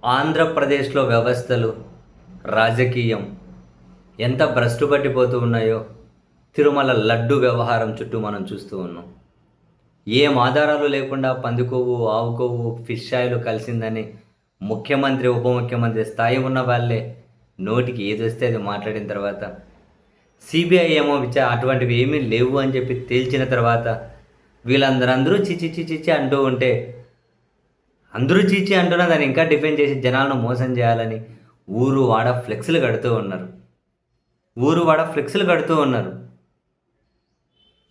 ఆంధ్రప్రదేశ్లో వ్యవస్థలు, రాజకీయం ఎంత భ్రష్టు పట్టిపోతూ ఉన్నాయో తిరుమల లడ్డు వ్యవహారం చుట్టూ మనం చూస్తూ ఉన్నాం. ఏం ఆధారాలు లేకుండా పందికొవ్వు, ఆవు కొవ్వు, ఫిష్ ఆయిల్ కలిసిందని ముఖ్యమంత్రి, ఉప ముఖ్యమంత్రి స్థాయి ఉన్న వాళ్ళే నోటికి ఏదొస్తే అది మాట్లాడిన తర్వాత, సిబిఐ ఏమో అటువంటివి ఏమీ లేవు అని చెప్పి తేల్చిన తర్వాత వీళ్ళందరూ చిచి చిచి అంటూ ఉంటే, అందరూ చీచి అంటున్నా దాన్ని ఇంకా డిఫెండ్ చేసి జనాలను మోసం చేయాలని ఊరు వాడ ఫ్లెక్స్లు కడుతూ ఉన్నారు.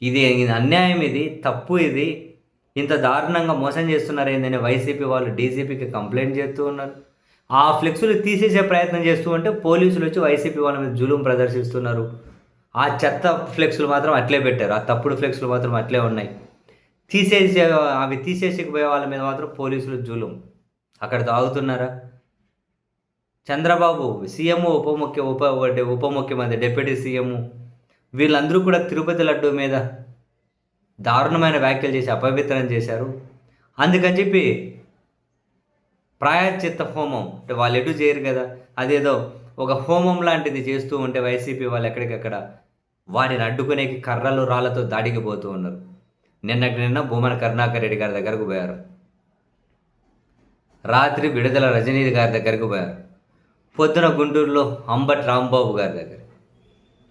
ఇది అన్యాయం, ఇది తప్పు, ఇది ఇంత దారుణంగా మోసం చేస్తున్నారు ఏందని వైసీపీ వాళ్ళు డీజీపీకి కంప్లైంట్ చేస్తూ ఉన్నారు. ఆ ఫ్లెక్స్లు తీసేసే ప్రయత్నం చేస్తూ ఉంటే పోలీసులు వచ్చి వైసీపీ వాళ్ళ మీద జులుం ప్రదర్శిస్తున్నారు. ఆ చెత్త ఫ్లెక్స్లు మాత్రం అట్లే పెట్టారు, ఆ తప్పుడు ఫ్లెక్స్లు మాత్రం అట్లే ఉన్నాయి. అవి తీసేసిపోయే వాళ్ళ మీద మాత్రం పోలీసులు జులుం. అక్కడ తాగుతున్నారా? చంద్రబాబు సీఎం, ఉప ముఖ్యమంత్రి, డిప్యూటీ సీఎం వీళ్ళందరూ కూడా తిరుపతి లడ్డు మీద దారుణమైన వ్యాఖ్యలు చేసి అపవిత్రం చేశారు. అందుకని చెప్పి ప్రాయశ్చిత్త హోమం, అంటే వాళ్ళు ఎటు చేయరు కదా, అదేదో ఒక హోమం లాంటిది చేస్తూ ఉంటే వైసీపీ వాళ్ళు ఎక్కడికక్కడ వాటిని అడ్డుకునేకి కర్రలు రాళ్లతో దాడికి పోతూ ఉన్నారు. నిన్న భూమన కరుణాకర్ రెడ్డి గారి దగ్గరకు పోయారు, రాత్రి విడుదల రజనీ గారి దగ్గరకు పోయారు, పొద్దున గుంటూరులో అంబటి రాంబాబు గారి దగ్గర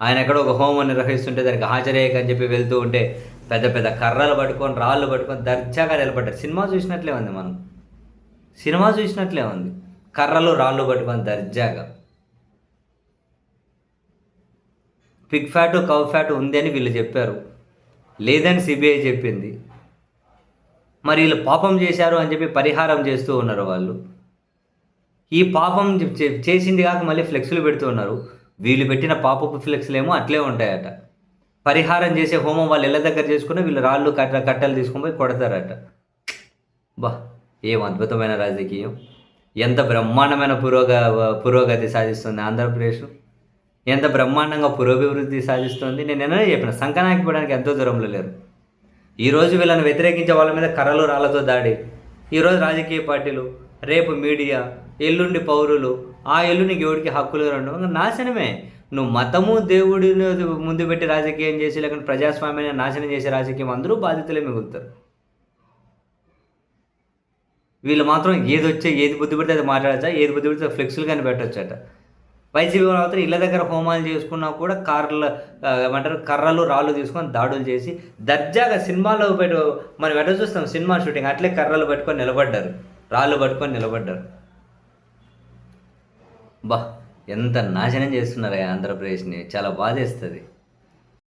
ఆయన ఎక్కడో ఒక హోమం నిర్వహిస్తుంటే దానికి హాజరయ్యకని చెప్పి వెళ్తూ ఉంటే పెద్ద పెద్ద కర్రలు పట్టుకొని, రాళ్ళు పట్టుకొని దర్జాగా నిలబడ్డారు. సినిమా చూసినట్లే ఉంది, కర్రలు రాళ్ళు పట్టుకొని దర్జాగా. పిగ్ ఫ్యాటు, కౌ ఫ్యాటు ఉంది అని వీళ్ళు చెప్పారు, లేదని సిబిఐ చెప్పింది. మరి వీళ్ళు పాపం చేశారు అని చెప్పి పరిహారం చేస్తూ ఉన్నారు. వాళ్ళు ఈ పాపం చేసింది కాక మళ్ళీ ఫ్లెక్స్లు పెడుతూ ఉన్నారు. వీళ్ళు పెట్టిన పాపపు ఫ్లెక్స్లు ఏమో అట్లే ఉంటాయట. పరిహారం చేసే హోమం వాళ్ళు ఇళ్ళ దగ్గర చేసుకుని వీళ్ళు రాళ్ళు కట్టలు తీసుకొని పోయి కొడతారట. బా, ఏం అద్భుతమైన రాజకీయం! ఎంత బ్రహ్మాండమైన పురోగతి సాధిస్తుంది ఆంధ్రప్రదేశ్, ఎంత బ్రహ్మాండంగా పురోభివృద్ధి సాధిస్తుంది. నేను ఎన్నో చెప్పిన, సంకనాకిపోవడానికి ఎంతో దూరంలో లేరు. ఈరోజు వీళ్ళని వ్యతిరేకించే వాళ్ళ మీద కర్రలు రాళ్లతో దాడి, ఈరోజు రాజకీయ పార్టీలు, రేపు మీడియా, ఎల్లుండి పౌరులు, ఆ ఎల్లుండికి ఎవడికి హక్కులు రెండు నాశనమే. నువ్వు మతము, దేవుడిని ముందు పెట్టి రాజకీయం చేసి, లేకుంటే ప్రజాస్వామ్యాన్ని నాశనం చేసే రాజకీయం అందరూ బాధితులే మిగులుతారు. వీళ్ళు మాత్రం ఏది బుద్ధి పెడితే అది మాట్లాడచ్చా, ఏది బుద్ధి పెడితే ఫ్లెక్స్లు కానీ పెట్టొచ్చట. వైసీపీ మాత్రం ఇళ్ళ దగ్గర హోమాలు చేసుకున్నా కూడా కర్రలు రాళ్ళు తీసుకొని దాడులు చేసి దర్జాగా సినిమాలో మనం ఎట్లా చూస్తాం సినిమా షూటింగ్, అట్లే కర్రలు పట్టుకొని నిలబడ్డారు, రాళ్ళు పట్టుకొని నిలబడ్డారు. బా, ఎంత నాశనం చేస్తున్నారు ఆంధ్రప్రదేశ్ని, చాలా బాధేస్తుంది.